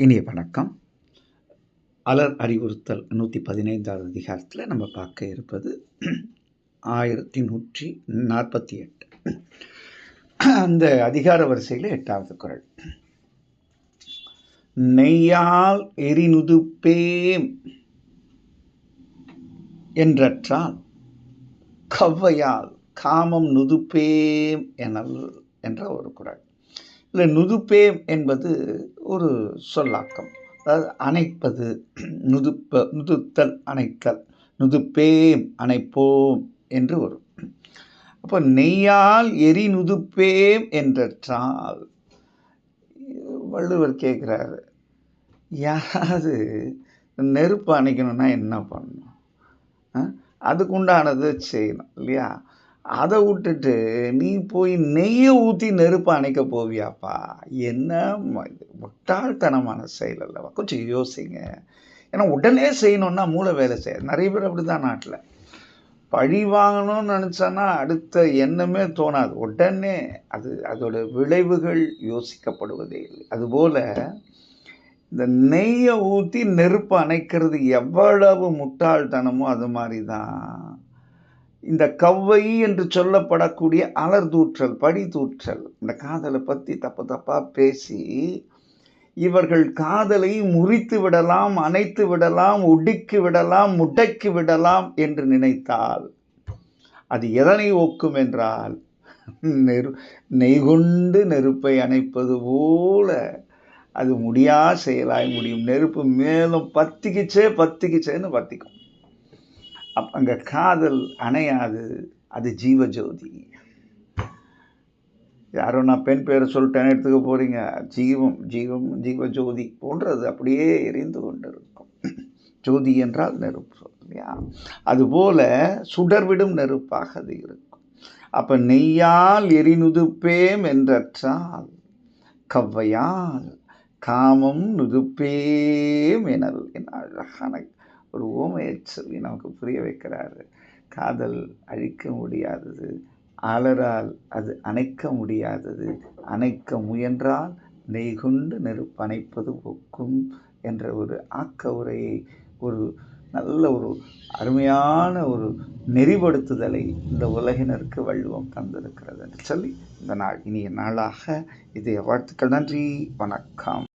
இனிய வணக்கம். அலர் அறிவுறுத்தல் 115வது அதிகாரத்தில் நம்ம பார்க்க இருப்பது 1148. அந்த அதிகார வரிசையில் 8வது குறள். நெய்யால் எரிநுதுப்பேம் என்றற்றால் கவ்வையால் காமம் நுதுப்பேம் எனல் என்ற ஒரு குறள். இல்லை, நுதுப்பேம் என்பது ஒரு சொல்லாக்கம். அதாவது அணைப்பது, நுதுத்தல், அணைத்தல், நுதுப்பேம் அணைப்போம் என்று ஒரு. அப்போ நெய்யால் எரி நுதுப்பேம் என்றால் வள்ளுவர் கேட்குறாரு, யாராவது நெருப்பு அணைக்கணும்னா என்ன பண்ணணும்? அதுக்குண்டானது செய்யணும் இல்லையா? அதை விட்டுட்டு நீ போய் நெய்யை ஊற்றி நெருப்பை அணைக்க போவியாப்பா? என்ன முட்டாள்தனமான செயல் அல்லவா? கொஞ்சம் யோசிங்க. ஏன்னா உடனே செய்யணும்னா மூளை வேலை செய்யாது. நிறைய பேர் அப்படி தான் நாட்டில். பழி வாங்கணும்னு நினச்சான்னா அடுத்த எண்ணமே தோணாது. உடனே அதோட விளைவுகள் யோசிக்கப்படுவதே இல்லை. அதுபோல் இந்த நெய்யை ஊற்றி நெருப்பு அணைக்கிறது எவ்வளவு முட்டாள்தனமோ அது மாதிரி தான் இந்த கவ்வை என்று சொல்லப்படக்கூடிய அலர் தூற்றல், பழி தூற்றல், இந்த காதலை பற்றி தப்பாக பேசி இவர்கள் காதலை முறித்து விடலாம், அணைத்து விடலாம், ஒடுக்கி விடலாம், முடக்கி விடலாம் என்று நினைத்தால் அது எதனை ஒக்கும் என்றால் நெய்கொண்டு நெருப்பை அணைப்பது போல அது முடியா செயலாய் முடியும். நெருப்பு மேலும் பத்திக்கிச்சேன்னு பத்திக்கும். அங்கே காதல் அணையாது, அது ஜீவஜோதி. யாரோ நான் பெண் பேரை சொல்லிட்டேன்னு எடுத்துக்க போறீங்க. ஜீவஜோதி போன்றது அப்படியே எரிந்து கொண்டு இருக்கும். ஜோதி என்றால் நெருப்பு இல்லையா? அதுபோல சுடர்விடும் நெருப்பாக அது இருக்கும். அப்ப நெய்யால் எரிநுதுப்பேம் என்றால் கவ்வையால் காமம் நுதுப்பேம் எனல். என்ன அழகான ஒரு ஓமையை சொல்லி நமக்கு புரிய வைக்கிறாரு. காதல் அழிக்க முடியாதது, அலரால் அது அணைக்க முடியாதது, அணைக்க முயன்றால் நெய்கொண்டு நெருப்பு அணைப்பது ஒக்கும் என்ற ஒரு ஆக்க உரையை, ஒரு நல்ல ஒரு அருமையான ஒரு நெறிப்படுத்துதலை இந்த உலகினருக்கு வள்ளுவம் தந்திருக்கிறது என்று சொல்லி இந்த நாள் இனிய நாளாக இதய வாழ்த்துக்கள். நன்றி, வணக்கம்.